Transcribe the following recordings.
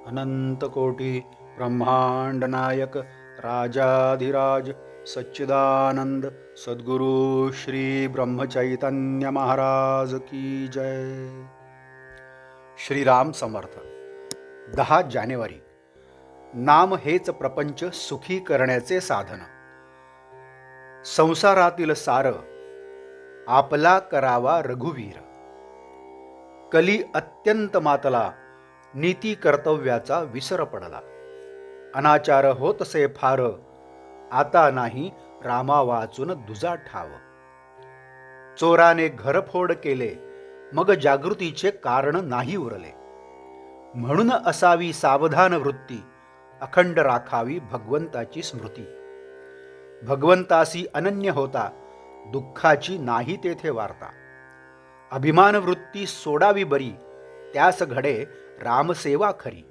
अनंतकोटी ब्रह्मांड नायक राजाधिराज सच्चिदानंद सद्गुरु श्री ब्रह्मचैतन्य महाराज की जय. श्रीराम समर्थ. 10 जानेवारी. नाम हेच प्रपंच सुखी करण्याचे साधन. संसारातील सार आपला करावा रघुवीर. कली अत्यंत मातला, नीती कर्तव्याचा विसर पडला. अनाचार होतसे फार, आता नाही रामा वाचून दुजा ठाव. चोराने घरफोड केले, मग जागृतीचे कारण नाही उरले. म्हणून असावी सावधान वृत्ती, अखंड राखावी भगवंताची स्मृती. भगवंतासी अनन्य होता, दुःखाची नाही तेथे वार्ता. अभिमान वृत्ती सोडावी बरी, त्यास घडे रामसेवा खरी.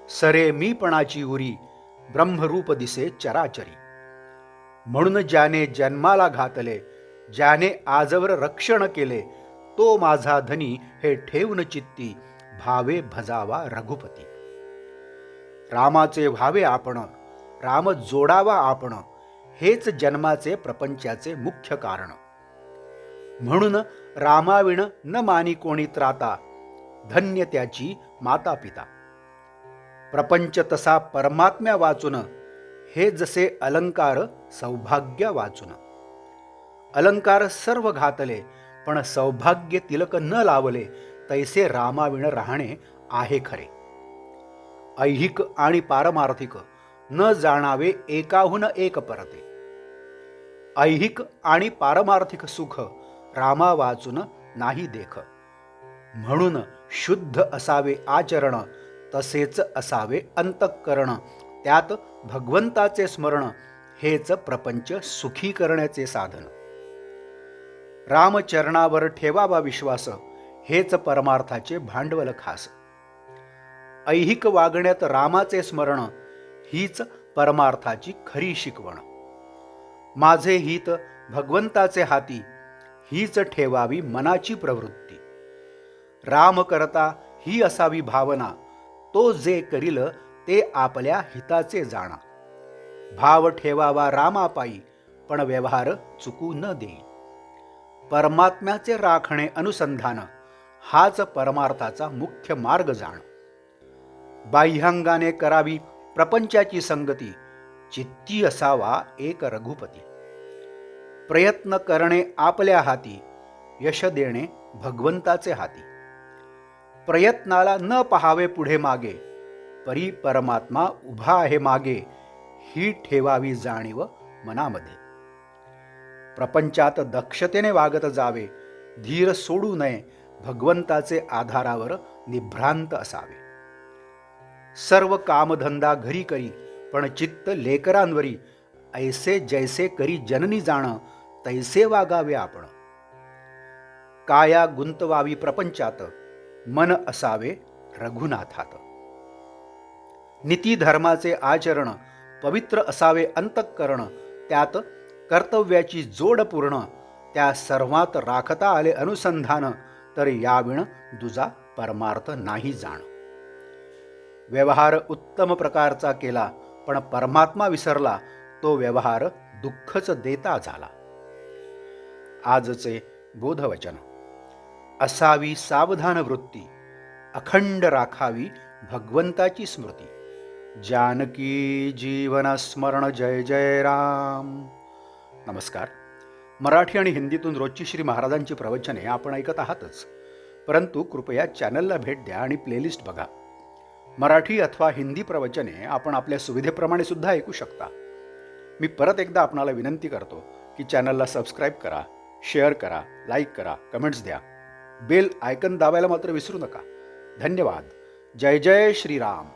सरे मीपणाची उरी, ब्रह्मरूप दिसे चराचरी. म्हणून ज्याने जन्माला घातले, ज्याने आजवर रक्षण केले, तो माझा धनी हे ठेवून चित्ती, भावे भजावा रघुपती. रामाचे व्हावे आपण, राम जोडावा आपण, हेच जन्माचे प्रपंचाचे मुख्य कारण. म्हणून रामाविण न मानी कोणी त्राता, धन्य त्याची माता पिता. प्रपंच तसा परमात्म्या वाचून, हे जसे अलंकार सौभाग्य वाचून. अलंकार सर्व घातले, पण सौभाग्य तिलक न लावले, तैसे रामाविण राहणे आहे खरे. ऐहिक आणि पारमार्थिक न जाणावे एकाहून एक परते. ऐहिक आणि पारमार्थिक सुख रामा वाचून नाही देख. म्हणून शुद्ध असावे आचरण, तसेच असावे अंतःकरण. त्यात भगवंताचे स्मरण, हेच प्रपंच सुखी करण्याचे साधन. रामचरणावर ठेवावा विश्वास, हेच परमार्थाचे भांडवल खास. ऐहिक वागण्यात रामाचे स्मरण, हीच परमार्थाची खरी शिकवण. माझे हित भगवंताचे हाती, हीच ठेवावी मनाची प्रवृत्ती. राम करता ही असावी भावना, तो जे करील ते आपल्या हिताचे जाणा. भाव ठेवावा रामापायी, पण व्यवहार चुकू न देई. परमात्म्याचे राखणे अनुसंधान, हाच परमार्थाचा मुख्य मार्ग जाण. बाह्यांगाने करावी प्रपंचाची संगती, चित्ती असावा एक रघुपती. प्रयत्न करणे आपल्या हाती, यश देणे भगवंताचे हाती. प्रयत्नाला न पहावे पुढे मागे, परी परमात्मा उभा आहे मागे, ही ठेवावी जाणीव मनामध्ये. प्रपंचात दक्षतेने वागत जावे, धीर सोडू नये, भगवंताचे आधारावर निभ्रांत असावे. सर्व कामधंदा घरी करी, पण चित्त लेकरांवरी, ऐसे जैसे करी जननी जाण, तैसे वागावे आपण. काया गुंतवावी प्रपंचात, मन असावे रघुनाथात. नीती धर्माचे आचरण, पवित्र असावे अंतःकरण. त्यात कर्तव्याची जोड पूर्ण, त्या सर्वात राखता आले अनुसंधान, तर याविण दुजा परमार्थ नाही जाण. व्यवहार उत्तम प्रकारचा केला, पण परमात्मा विसरला, तो व्यवहार दुःखच देता झाला. आजचे बोधवचन. असावी सावधान वृत्ती, अखंड राखावी भगवंताची स्मृती. जानकी जीवन स्मरण. जय जय राम. नमस्कार. मराठी आणि हिंदीतून रोजची श्री महाराजांची प्रवचने आपण ऐकत आहातच, परंतु कृपया चॅनलला भेट द्या आणि प्लेलिस्ट बघा. मराठी अथवा हिंदी प्रवचने आपण आपल्या सुविधेप्रमाणे सुद्धा ऐकू शकता. मी परत एकदा आपणाला विनंती करतो की चॅनलला सबस्क्राईब करा, शेअर करा, लाईक करा, कमेंट्स द्या. बेल आयकन दाबायला मात्र विसरू नका. धन्यवाद. जय जय श्रीराम.